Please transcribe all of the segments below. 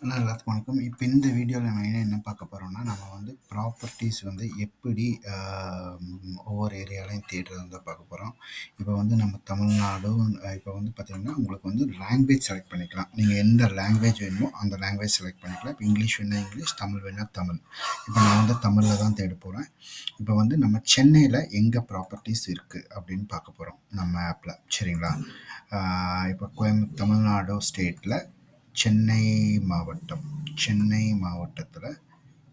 எல்லாத்துக்கும் வணக்கம். இப்போ இந்த வீடியோவில் மெயினாக என்ன பார்க்க போகிறோம்னா, நம்ம வந்து ப்ராப்பர்ட்டிஸ் வந்து எப்படி ஒவ்வொரு ஏரியாலையும் தேடுறது தான் பார்க்க போகிறோம். இப்போ வந்து நம்ம தமிழ்நாடும் இப்போ வந்து பார்த்திங்கன்னா உங்களுக்கு வந்து லாங்குவேஜ் செலக்ட் பண்ணிக்கலாம். நீங்கள் எந்த லாங்குவேஜ் வேணுமோ அந்த லாங்குவேஜ் செலக்ட் பண்ணிக்கலாம். இப்போ இங்கிலீஷ் வேணால் இங்கிலீஷ், தமிழ் வேணால் தமிழ். இப்போ நான் வந்து தமிழில் தான் தேட போகிறேன். இப்போ வந்து நம்ம சென்னையில் எங்கே ப்ராப்பர்ட்டிஸ் இருக்குது அப்படின்னு பார்க்க போகிறோம் நம்ம ஆப்பில். சரிங்களா? இப்போ தமிழ்நாடு ஸ்டேட்டில் சென்னை சென்னை மாவட்டத்தில்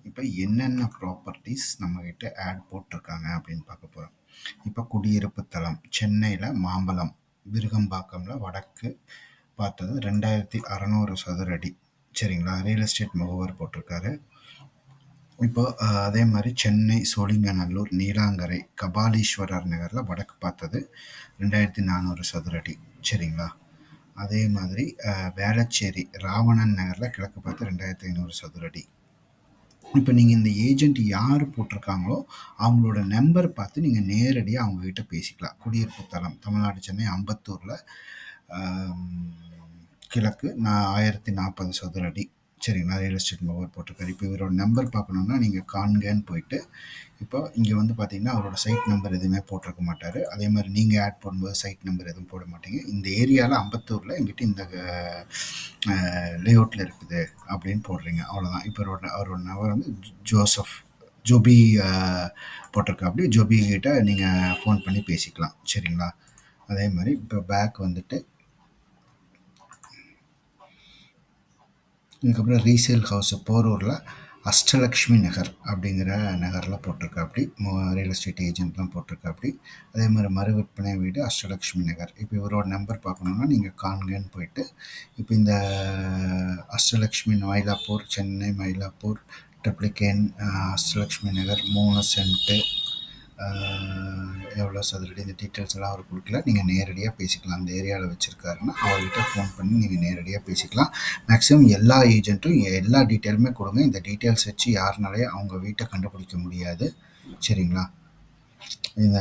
இப்போ என்னென்ன ப்ராப்பர்ட்டிஸ் நம்மக்கிட்ட ஆட் போட்டிருக்காங்க அப்படின்னு பார்க்க போகிறோம். இப்போ குடியிருப்பு தளம் சென்னையில் மாம்பலம் விருகம்பாக்கம்ல வடக்கு பார்த்தது 2600 சதுர அடி. சரிங்களா? ரியல் எஸ்டேட் முகவர் போட்டிருக்காரு. இப்போ அதே மாதிரி சென்னை சோழிங்கநல்லூர் நீலாங்கரை கபாலீஸ்வரர் நகரில் வடக்கு பார்த்தது 2400 சதுர அடி. சரிங்களா? அதே மாதிரி வேளச்சேரி ராவணன் நகரில் கிழக்கு பார்த்து 2500 சதுர அடி. இப்போ நீங்கள் இந்த ஏஜென்ட் யார் போட்டிருக்காங்களோ அவங்களோட நம்பர் பார்த்து நீங்கள் நேரடியாக அவங்கக்கிட்ட பேசிக்கலாம். குடியிருப்பு தளம் தமிழ்நாடு சென்னை அம்பத்தூரில் கிழக்கு 1040 சதுர அடி. சரிங்களா? ரியல் எஸ்டேட் முகவர் போட்டிருக்காரு. இப்போ இவரோட நம்பர் பார்க்கணுன்னா நீங்கள் காண்கன்னு போயிட்டு இப்போ இங்கே வந்து பார்த்தீங்கன்னா அவரோட சைட் நம்பர் எதுவுமே போட்டிருக்க மாட்டார். அதே மாதிரி நீங்கள் ஆட் போடும்போது சைட் நம்பர் எதுவும் போட மாட்டீங்க. இந்த ஏரியாவில் அம்பத்தூரில் எங்கிட்ட இந்த லேஅவுட்டில் இருக்குது அப்படின்னு போடுறீங்க, அவ்வளோதான். இப்போ அவரோட நம்பர் வந்து ஜோபி போட்டிருக்காப்படி. ஜோபி கிட்ட நீங்கள் ஃபோன் பண்ணி பேசிக்கலாம். சரிங்களா? அதே மாதிரி இப்போ பேக் வந்துட்டு இதுக்கப்புறம் ரீசேல் ஹவுஸ் போரூரில் அஷ்டலக்ஷ்மி நகர் அப்படிங்கிற நகரில் போட்டிருக்காப்படி. Real estate ஏஜென்ட்லாம் போட்டிருக்காப்படி. அதே மாதிரி மறு விற்பனை வீடு அஷ்டலக்ஷ்மி நகர். இப்போ இவரோட நம்பர் பார்க்கணுன்னா நீங்கள் காண்கன்னு போயிட்டு இப்போ இந்த அஷ்டலக்ஷ்மி மயிலாப்பூர் சென்னை மயிலாப்பூர் ட்ரிப்ளிகேன் அஷ்டலக்ஷ்மி நகர் 3 சென்ட்டு எவ்வளோ சதுரடி இந்த டீட்டெயில்ஸ் எல்லாம் அவர் கொடுக்கல. நீங்கள் நேரடியாக பேசிக்கலாம். அந்த ஏரியாவில் வச்சுருக்காருன்னா அவர்கிட்ட ஃபோன் பண்ணி நீங்கள் நேரடியாக பேசிக்கலாம். மேக்ஸிமம் எல்லா ஏஜென்ட்டும் எல்லா டீட்டெயிலுமே கொடுங்க. இந்த டீட்டெயில்ஸ் வச்சு யாருனாலே அவங்க வீட்டை கண்டுபிடிக்க முடியாது. சரிங்களா? இந்த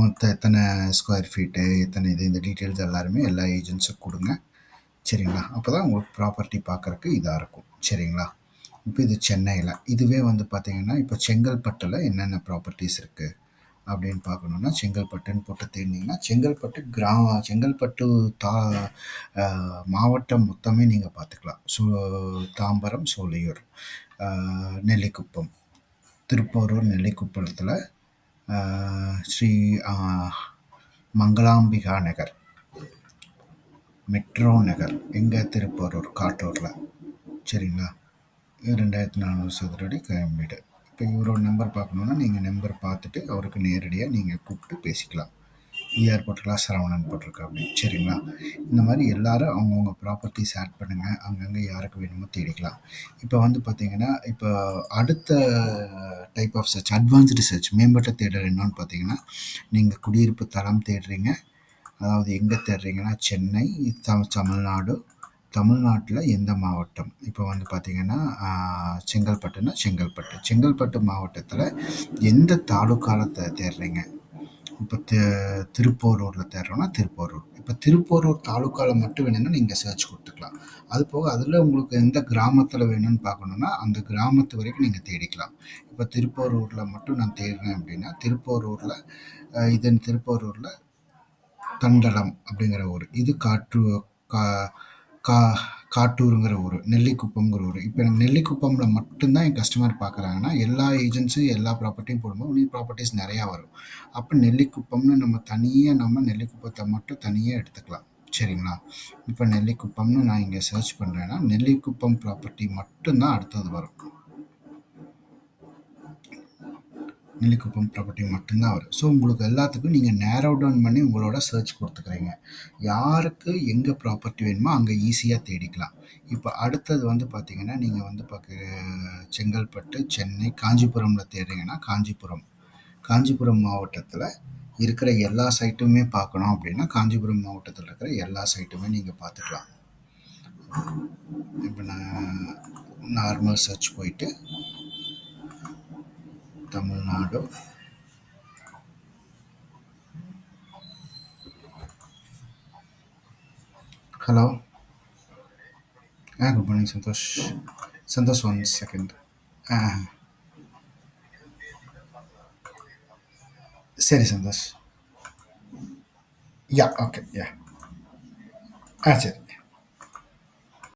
மொத்தம் எத்தனை ஸ்கொயர் ஃபீட்டு எத்தனை இந்த டீட்டெயில்ஸ் எல்லாருமே எல்லா ஏஜென்ட்ஸும் கொடுங்க. சரிங்களா? அப்போ தான் உங்களுக்கு ப்ராப்பர்ட்டி பார்க்குறக்கு இதாக இருக்கும். சரிங்களா? இப்போ இது சென்னையில். இதுவே வந்து பார்த்திங்கன்னா இப்போ செங்கல்பட்டில் என்னென்ன ப்ராப்பர்ட்டிஸ் இருக்குது அப்படின்னு பார்க்கணுன்னா செங்கல்பட்டுன்னு போட்டு தேடினீங்கன்னா செங்கல்பட்டு மாவட்டம் மொத்தமே நீங்கள் பார்த்துக்கலாம். தாம்பரம், சோலையூர், நெல்லிக்குப்பம், திருப்போரூர் நெல்லிக்குப்பத்தில் ஸ்ரீ மங்களாம்பிகா நகர், மெட்ரோ நகர் எங்கள் திருப்போரூர் காட்டூரில். சரிங்களா? 2400 சதுர அடி கோயம்பேடு. இப்போ இவரோட நம்பர் பார்க்கணுன்னா நீங்கள் நம்பர் பார்த்துட்டு அவருக்கு நேரடியாக நீங்கள் கூப்பிட்டு பேசிக்கலாம். ER போட்டிருக்கலாம், சரவணன் போட்டிருக்கா அப்படி. சரிங்களா? இந்த மாதிரி எல்லோரும் அவங்கவுங்க ப்ராப்பர்ட்டிஸ் ஆட் பண்ணுங்கள். அங்கங்கே யாருக்கு வேணுமோ தேடிக்கலாம். இப்போ வந்து பார்த்திங்கன்னா இப்போ அடுத்த type of search advanced search மேம்பட்ட தேடல் என்னன்னு பார்த்தீங்கன்னா, நீங்கள் குடியிருப்பு தளம் தேடுறீங்க. அதாவது எங்கே தேடுறீங்கன்னா சென்னை தமிழ்நாடு. தமிழ்நாட்டில் எந்த மாவட்டம்? இப்போ வந்து பார்த்திங்கன்னா செங்கல்பட்டுன்னா செங்கல்பட்டு மாவட்டத்தில் எந்த தாலுக்காவில் தேடுறீங்க? இப்போ திருப்போரூரில் தேடுறோன்னா திருப்போரூர். இப்போ திருப்போரூர் தாலுக்காவில் மட்டும் வேணும்னா நீங்கள் சர்ச் கொடுத்துக்கலாம். அது போக அதில் உங்களுக்கு எந்த கிராமத்தில் வேணும்னு பார்க்கணுன்னா அந்த கிராமத்து வரைக்கும் நீங்கள் தேடிக்கலாம். இப்போ திருப்போரூரில் மட்டும் நான் தேடுறேன் அப்படின்னா திருப்போரூரில் தண்டலம் அப்படிங்கிற ஊர். இது காட்டூருங்கிற ஊர், நெல்லிக்குப்பம்ங்கிற ஊர். இப்போ எனக்கு நெல்லிக்குப்பமில் மட்டும்தான் என் கஸ்டமர் பார்க்குறாங்கன்னா எல்லா ஏஜென்ட்ஸும் எல்லா ப்ராப்பர்ட்டியும் போடும்போது இன்னும் ப்ராப்பர்ட்டிஸ் நிறையா வரும். அப்போ நெல்லிக்குப்பம்னு நம்ம நெல்லிக்குப்பத்தை மட்டும் தனியாக எடுத்துக்கலாம். சரிங்களா? இப்போ நெல்லிக்குப்பம்னு நான் இங்கே சர்ச் பண்ணுறேன்னா நெல்லிக்குப்பம் ப்ராப்பர்ட்டி மட்டும்தான் அடுத்தது வரும். நெல்லிக்குப்பம் ப்ராப்பர்ட்டி மட்டும்தான் வரும். ஸோ உங்களுக்கு எல்லாத்துக்கும் நீங்கள் நேரோ டவுன் பண்ணி உங்களோட சர்ச் கொடுத்துக்கிறீங்க. யாருக்கு எங்கே ப்ராப்பர்ட்டி வேணுமோ அங்கே ஈஸியாக தேடிக்கலாம். இப்போ அடுத்தது வந்து பார்த்திங்கன்னா நீங்கள் வந்து செங்கல்பட்டு, சென்னை, காஞ்சிபுரமில் தேடுறீங்கன்னா காஞ்சிபுரம் மாவட்டத்தில் இருக்கிற எல்லா சைட்டுமே பார்க்கணும் அப்படின்னா காஞ்சிபுரம் மாவட்டத்தில் இருக்கிற எல்லா சைட்டுமே நீங்கள் பார்த்துக்கலாம். இப்போ நான் நார்மல் சர்ச் போயிட்டு Tamil Nadu, hello good morning Santhosh. Santhosh one second. ஆ சரி சந்தோஷ். Yeah okay yeah. சரி.